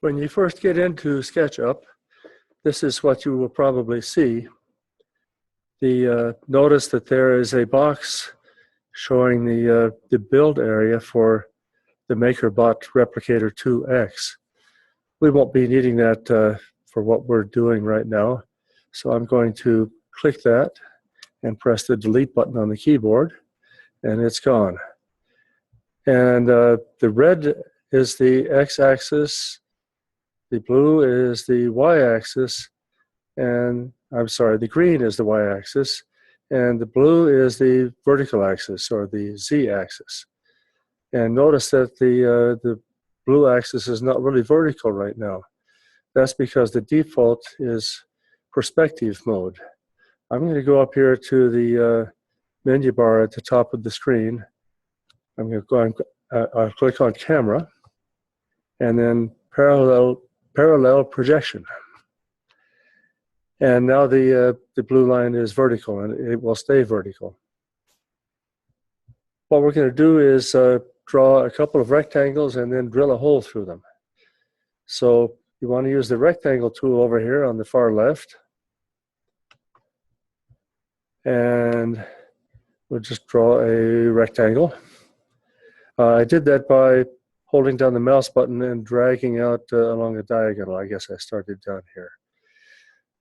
When you first get into SketchUp, this is what you will probably see. Notice that there is a box showing the build area for the MakerBot Replicator 2X. We won't be needing that for what we're doing right now. So I'm going to click that and press the delete button on the keyboard, and it's gone. And the red is the x-axis, the blue is the y-axis, and I'm sorry, the green is the y-axis, and the blue is the vertical axis, or the z-axis. And notice that the blue axis is not really vertical right now. That's because the default is perspective mode. I'm going to go up here to the menu bar at the top of the screen. I'm going to go and I'll click on camera, and then parallel projection. And now the blue line is vertical, and it will stay vertical. What we're going to do is draw a couple of rectangles and then drill a hole through them. So you want to use the rectangle tool over here on the far left. And we'll just draw a rectangle. I did that by holding down the mouse button and dragging out along a diagonal. I guess I started down here.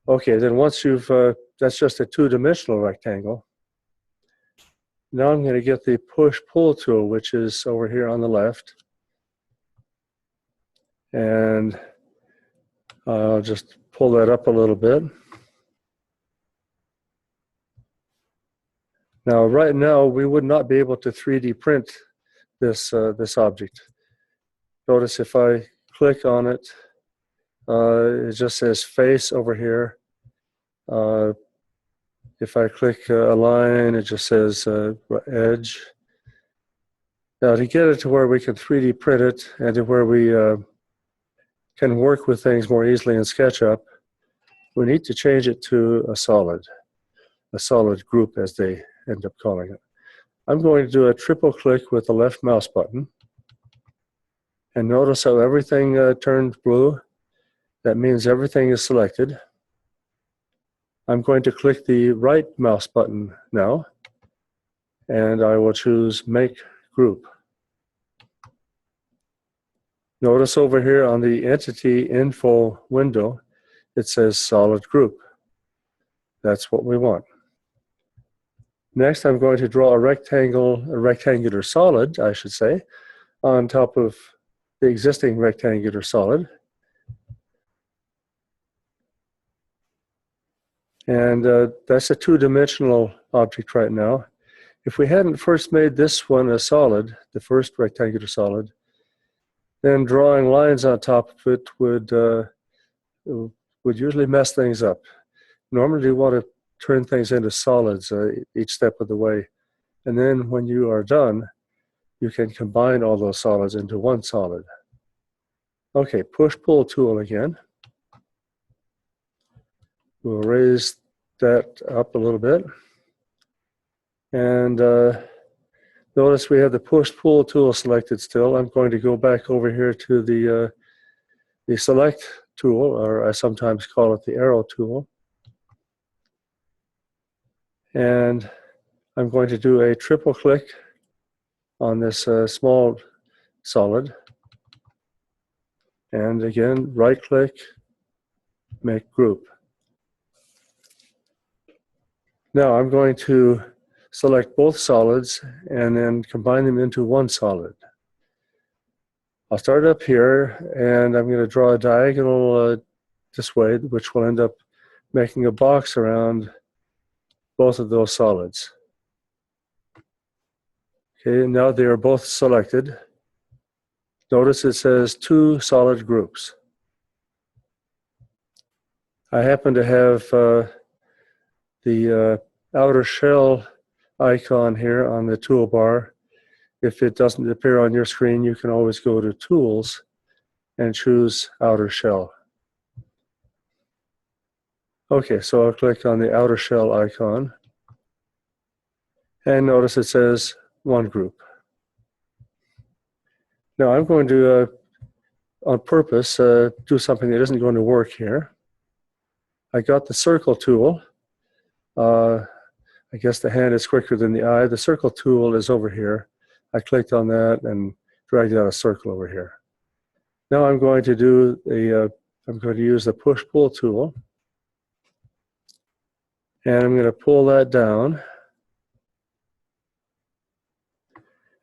Okay, then once you've, that's just a two-dimensional rectangle. Now I'm going to get the push-pull tool, which is over here on the left. And I'll just pull that up a little bit. Now, right now, we would not be able to 3D print this object. Notice if I click on it, it just says face over here. If I click a line, it just says edge. Now, to get it to where we can 3D print it and to where we can work with things more easily in SketchUp, we need to change it to a solid group, as they end up calling it. I'm going to do a triple click with the left mouse button. And notice how everything turned blue. That means everything is selected. I'm going to click the right mouse button now, and I will choose Make Group. Notice over here on the Entity Info window, it says Solid Group. That's what we want. Next, I'm going to draw a rectangular solid, I should say, on top of the existing rectangular solid. And that's a two-dimensional object right now. If we hadn't first made this one a solid, the first rectangular solid, then drawing lines on top of it would usually mess things up. Normally, you want to turn things into solids each step of the way. And then when you are done, you can combine all those solids into one solid. Okay, push-pull tool again. We'll raise that up a little bit. And notice we have the push-pull tool selected still. I'm going to go back over here to the select tool, or I sometimes call it the arrow tool. And I'm going to do a triple click on this small solid. And again, right click, make group. Now I'm going to select both solids and then combine them into one solid. I'll start up here, and I'm going to draw a diagonal this way, which will end up making a box around both of those solids. Okay, now they are both selected. Notice it says two solid groups. I happen to have the outer shell icon here on the toolbar. If it doesn't appear on your screen, you can always go to Tools and choose Outer Shell. Okay, so I'll click on the outer shell icon, and notice it says one group. Now I'm going to on purpose, do something that isn't going to work here. I got the circle tool. I guess the hand is quicker than the eye. The circle tool is over here. I clicked on that and dragged out a circle over here. Now I'm going to do I'm going to use the push-pull tool, and I'm going to pull that down.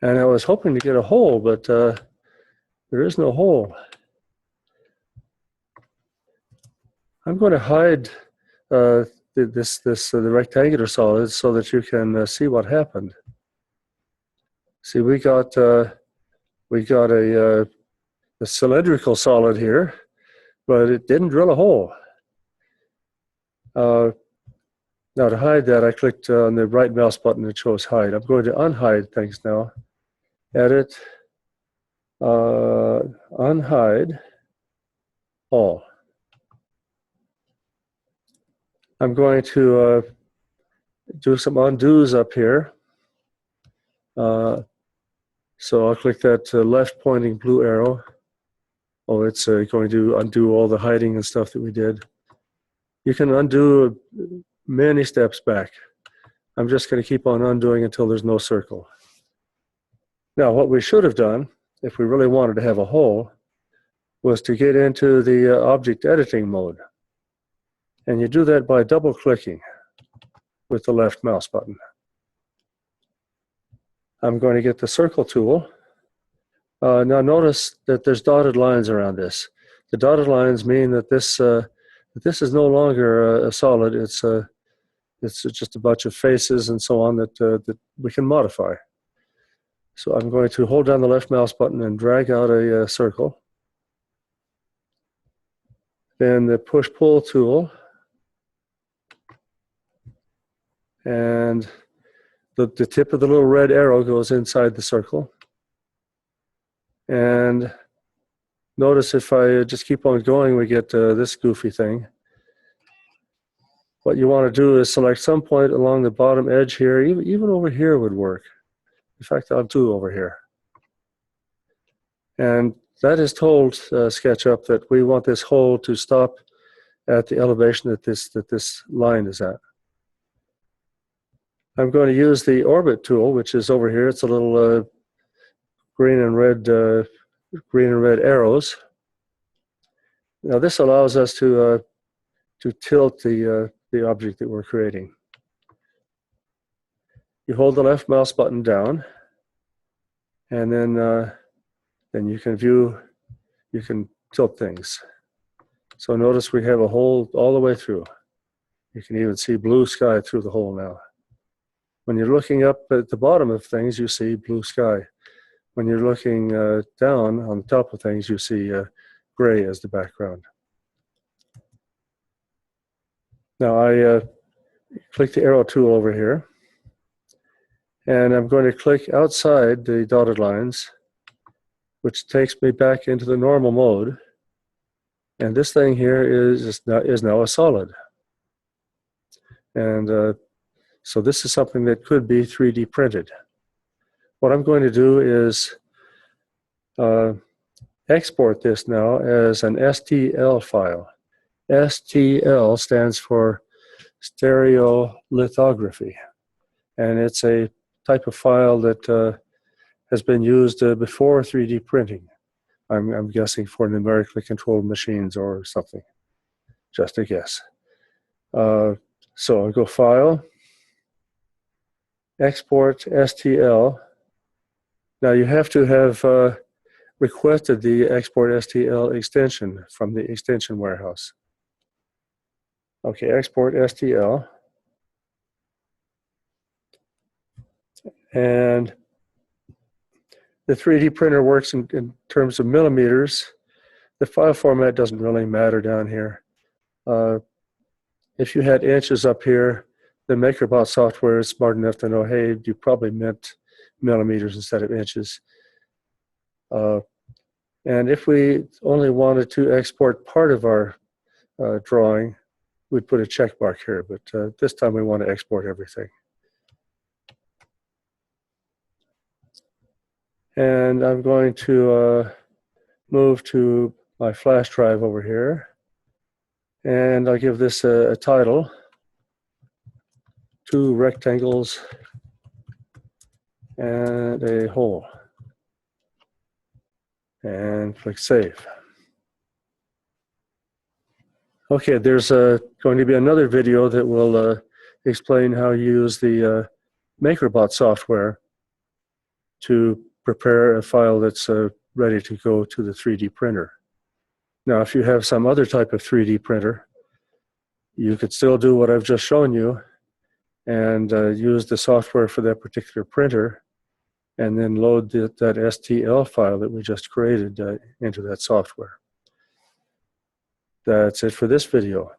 And I was hoping to get a hole, but there is no hole. I'm going to hide the rectangular solid so that you can see what happened. See, we got a cylindrical solid here, but it didn't drill a hole. Now to hide that, I clicked on the right mouse button that shows hide. I'm going to unhide things now. Edit, unhide all. I'm going to do some undos up here. So I'll click that left pointing blue arrow. Oh, it's going to undo all the hiding and stuff that we did. You can undo many steps back. I'm just going to keep on undoing until there's no circle. Now, what we should have done, if we really wanted to have a hole, was to get into the object editing mode. And you do that by double clicking with the left mouse button. I'm going to get the circle tool. Now notice that there's dotted lines around this. The dotted lines mean that this is no longer a solid. It's just a bunch of faces and so on that we can modify. So I'm going to hold down the left mouse button and drag out a circle. Then the push-pull tool. And the tip of the little red arrow goes inside the circle. And notice if I just keep on going, we get this goofy thing. What you want to do is select some point along the bottom edge here. Even over here would work. In fact, I'll do over here. And that has told SketchUp that we want this hole to stop at the elevation that this line is at. I'm going to use the orbit tool, which is over here. It's a little green and red arrows. Now this allows us to tilt the object that we're creating. You hold the left mouse button down, and then you can tilt things. So notice we have a hole all the way through. You can even see blue sky through the hole now. When you're looking up at the bottom of things, you see blue sky. When you're looking down on the top of things, you see gray as the background. Now I click the arrow tool over here, and I'm going to click outside the dotted lines, which takes me back into the normal mode. And this thing here is now a solid. And so this is something that could be 3D printed. What I'm going to do is export this now as an STL file. STL stands for stereolithography, and it's a type of file that has been used before 3D printing. I'm guessing for numerically controlled machines or something, just a guess. So I'll go File, Export STL. Now you have to have requested the Export STL extension from the extension warehouse. Okay, Export STL. And the 3D printer works in terms of millimeters. The file format doesn't really matter down here. If you had inches up here, the MakerBot software is smart enough to know, hey, you probably meant millimeters instead of inches. And if we only wanted to export part of our drawing, we'd put a check mark here, but this time we want to export everything. And I'm going to move to my flash drive over here, and I'll give this a title, 2 rectangles and a hole, and click Save. Okay, there's going to be another video that will explain how you use the MakerBot software to prepare a file that's ready to go to the 3D printer. Now, if you have some other type of 3D printer, you could still do what I've just shown you and use the software for that particular printer and then load that STL file that we just created into that software. That's it for this video.